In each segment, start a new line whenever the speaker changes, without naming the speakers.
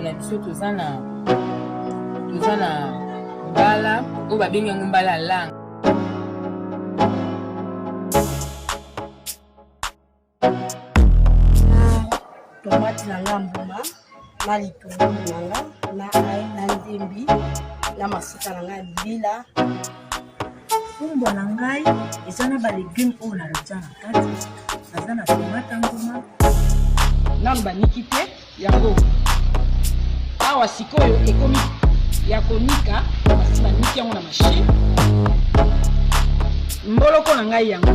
na biso tozana mbala oyo babengi yango mbala lang.
Tomate na ngambuma na litungulu nanga na ai na ndembi na mafuta na ngai bila.
Fumbwa na ngai eza na ba légumes oyo natia na kati. Naza na tomate nguma
Namba niki te yango. Awa sikoyo ekomi ya konika basi baniki yango na machine. Mboloko na ngai yango.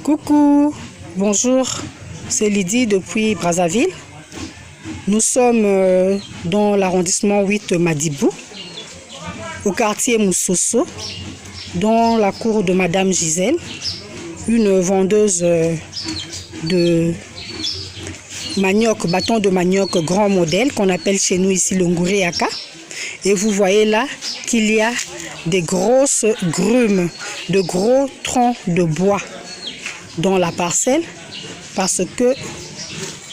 Coucou, bonjour, c'est Lydie depuis Brazzaville. Nous sommes dans l'arrondissement 8 Madibou, au quartier Moussoso, dans la cour de Madame Gisèle, une vendeuse de manioc, bâton de manioc grand modèle qu'on appelle chez nous ici le Ngouriaka. Et vous voyez là qu'il y a des grosses grumes, de gros troncs de bois dans la parcelle, parce que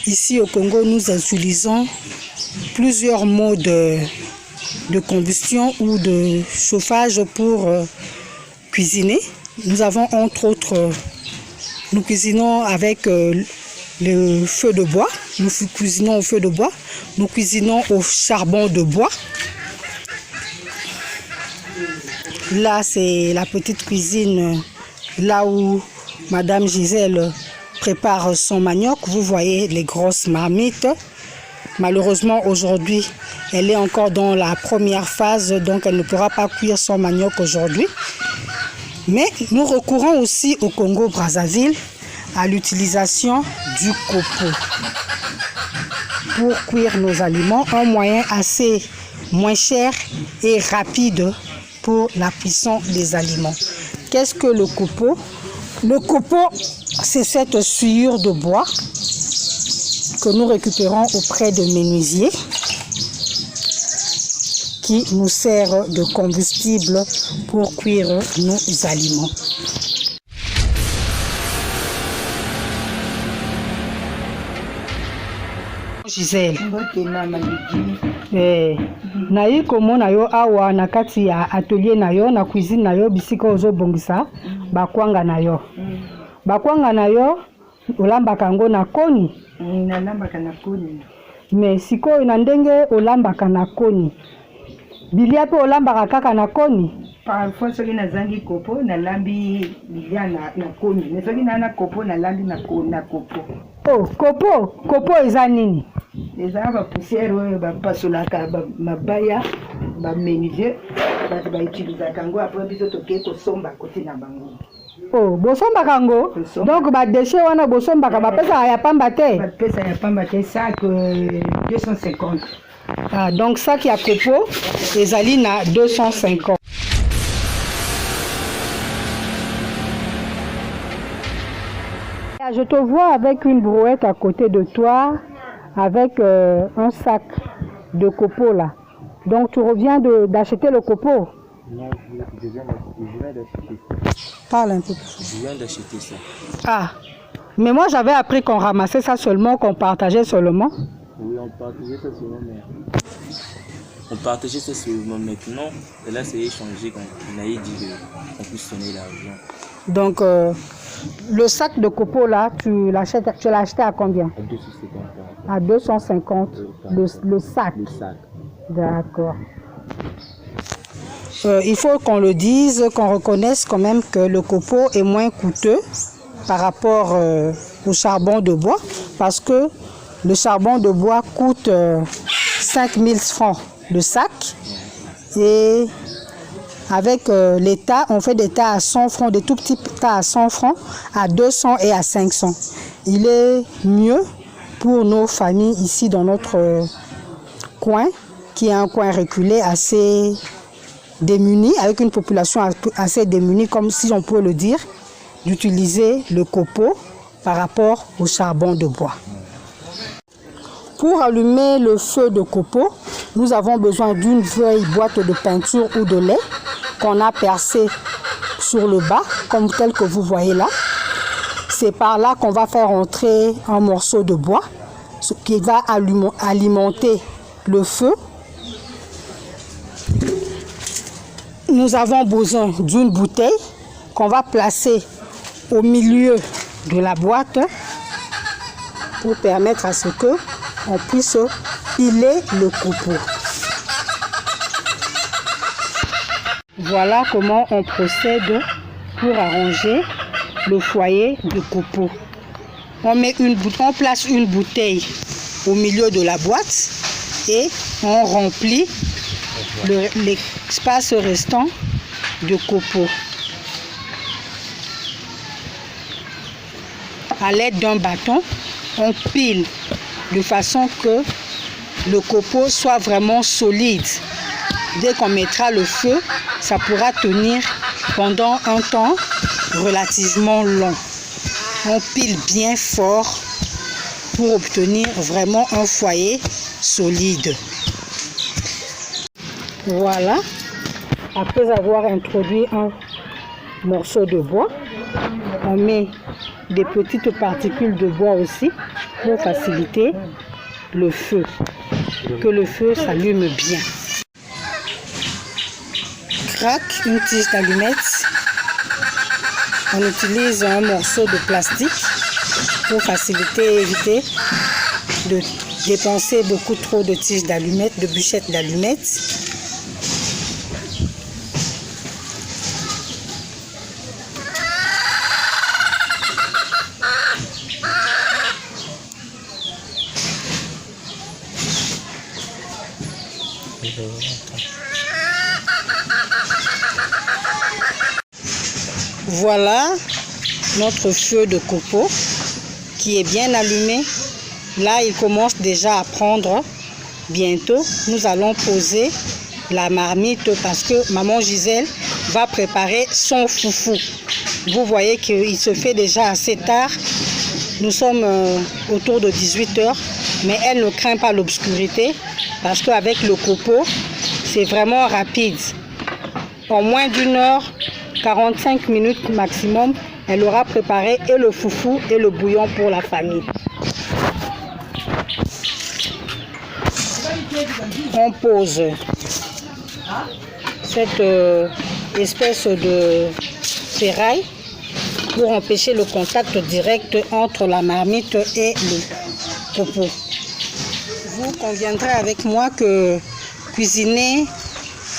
ici au Congo nous utilisons plusieurs modes de combustion ou de chauffage pour cuisiner. Nous avons entre autres, nous cuisinons avec le feu de bois, nous cuisinons au feu de bois, nous cuisinons au charbon de bois. Là c'est la petite cuisine, là où Madame Gisèle prépare son manioc. Vous voyez les grosses marmites. Malheureusement aujourd'hui elle est encore dans la première phase, donc elle ne pourra pas cuire son manioc aujourd'hui. Mais nous recourons aussi au Congo Brazzaville à l'utilisation du copeau pour cuire nos aliments, un moyen assez moins cher et rapide pour la cuisson des aliments. Qu'est-ce que le copeau? Le copeau, c'est cette sciure de bois que nous récupérons auprès de menuisiers qui nous sert de combustible pour cuire nos aliments. Gisèle, nayi komona yo awa na kati ya atelier na yo na cuisine na yo bisika ozobongisa bakwanga na yo. Bakwanga na yo olambaka ngo na koni?
nalambaka na koni.
Mais sikoyo na ndenge olambaka na koni, bilia pe olambaka kaka na koni?
Parfois soki nazangi kopo nalambi bilia na koni, mais soki na kopo nalambi na kopo.
Oh, kopo eza nini?
Eza ba poussière oyo bapasolaka mabaya ba menuisier bato ba utilisaka ngo après biso toke kosomba kote na bango.
Oh, bosombaka ngo? Donc ba déchet wana bosombaka bapesa ya pamba te?
Bapesa ya pamba te, sac 250.
Ah, donc sac ya kopo ezali na 250. Je te vois avec une brouette à côté de toi, avec un sac de copeaux là. Donc tu reviens d'acheter le copeau?
Non, je viens d'acheter ça.
Parle un peu.
Je viens d'acheter ça.
Ah, mais moi j'avais appris qu'on ramassait ça seulement, qu'on partageait seulement.
Oui, on partageait ça seulement, mais... On partageait ça seulement maintenant. Et là, c'est échangé qu'on a dit qu'on puisse donner l'argent.
Donc, le sac de copeaux là, tu l'as acheté à combien? À 250. À 250 le sac.
Le sac.
D'accord. Il faut qu'on le dise, qu'on reconnaisse quand même que le copeau est moins coûteux par rapport au charbon de bois, parce que le charbon de bois coûte 5000 francs le sac, Et avec les tas, on fait des tas à 100 francs, des tout petits tas à 100 francs, à 200 et à 500. Il est mieux pour nos familles ici dans notre coin, qui est un coin reculé assez démuni, avec une population assez démunie, comme si on peut le dire, d'utiliser le copeau par rapport au charbon de bois. Pour allumer le feu de copeau, nous avons besoin d'une vieille boîte de peinture ou de lait qu'on a percée sur le bas, comme tel que vous voyez là. C'est par là qu'on va faire entrer un morceau de bois qui va alimenter le feu. Nous avons besoin d'une bouteille qu'on va placer au milieu de la boîte pour permettre à ce que on puisse piler le copeau. Voilà comment on procède pour arranger le foyer de copeau. On place une bouteille au milieu de la boîte et on remplit l'espace restant de copeaux. À l'aide d'un bâton, on pile de façon que le copeau soit vraiment solide. Dès qu'on mettra le feu, ça pourra tenir pendant un temps relativement long. On pile bien fort pour obtenir vraiment un foyer solide. Voilà, après avoir introduit un morceau de bois, on met des petites particules de bois aussi pour faciliter le feu, que le feu s'allume bien. Craque une tige d'allumette. On utilise un morceau de plastique pour faciliter et éviter de dépenser beaucoup trop de tiges d'allumettes, de bûchettes d'allumettes. Voilà notre feu de copeau qui est bien allumé. Là, il commence déjà à prendre. Bientôt, nous allons poser la marmite parce que maman Gisèle va préparer son foufou. Vous voyez qu'il se fait déjà assez tard. Nous sommes autour de 18 h, mais elle ne craint pas l'obscurité parce qu'avec le copeau, c'est vraiment rapide. En moins d'une heure, 45 minutes maximum, elle aura préparé et le foufou et le bouillon pour la famille. On pose cette espèce de ferraille pour empêcher le contact direct entre la marmite et le copeau. Vous conviendrez avec moi que cuisiner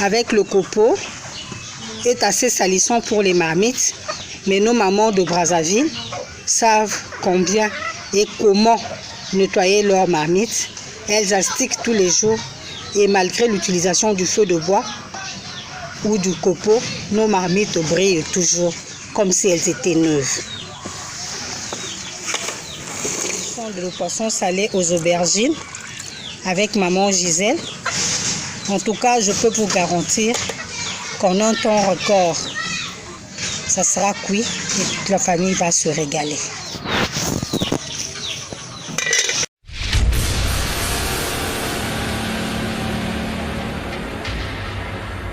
avec le copeau est assez salissant pour les marmites, mais nos mamans de Brazzaville savent combien et comment nettoyer leurs marmites. Elles astiquent tous les jours et malgré l'utilisation du feu de bois ou du copeau, nos marmites brillent toujours comme si elles étaient neuves. Le poisson salé aux aubergines avec maman Gisèle. En tout cas, je peux vous garantir qu'en un temps record, ça sera cuit et toute la famille va se régaler.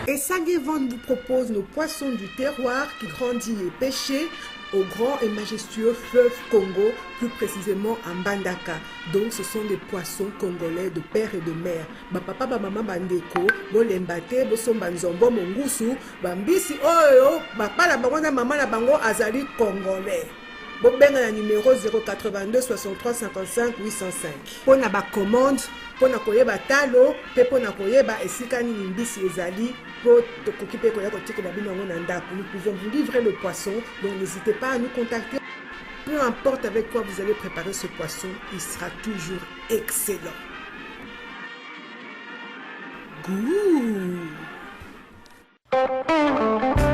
Et Sagevon vous propose nos poissons du terroir qui grandit et pêché au grand et majestueux fleuve Congo, plus précisément à Mbandaka. Donc ce sont des poissons congolais de père et de mère. Ba papa ba maman bandeko, bo lembate, bo somba nzombo mongusu, bambisi oyo, ba pala bango na maman na bango azali congolais. Bo benga na numéro 082 63 55 805. Pona ba commande, pona koyeba talo, pe pona koyeba esika nini mbisi ezali. Nous pouvons vous livrer le poisson, donc n'hésitez pas à nous contacter. Peu importe avec quoi vous allez préparer ce poisson, il sera toujours excellent. Goût!
Thank you.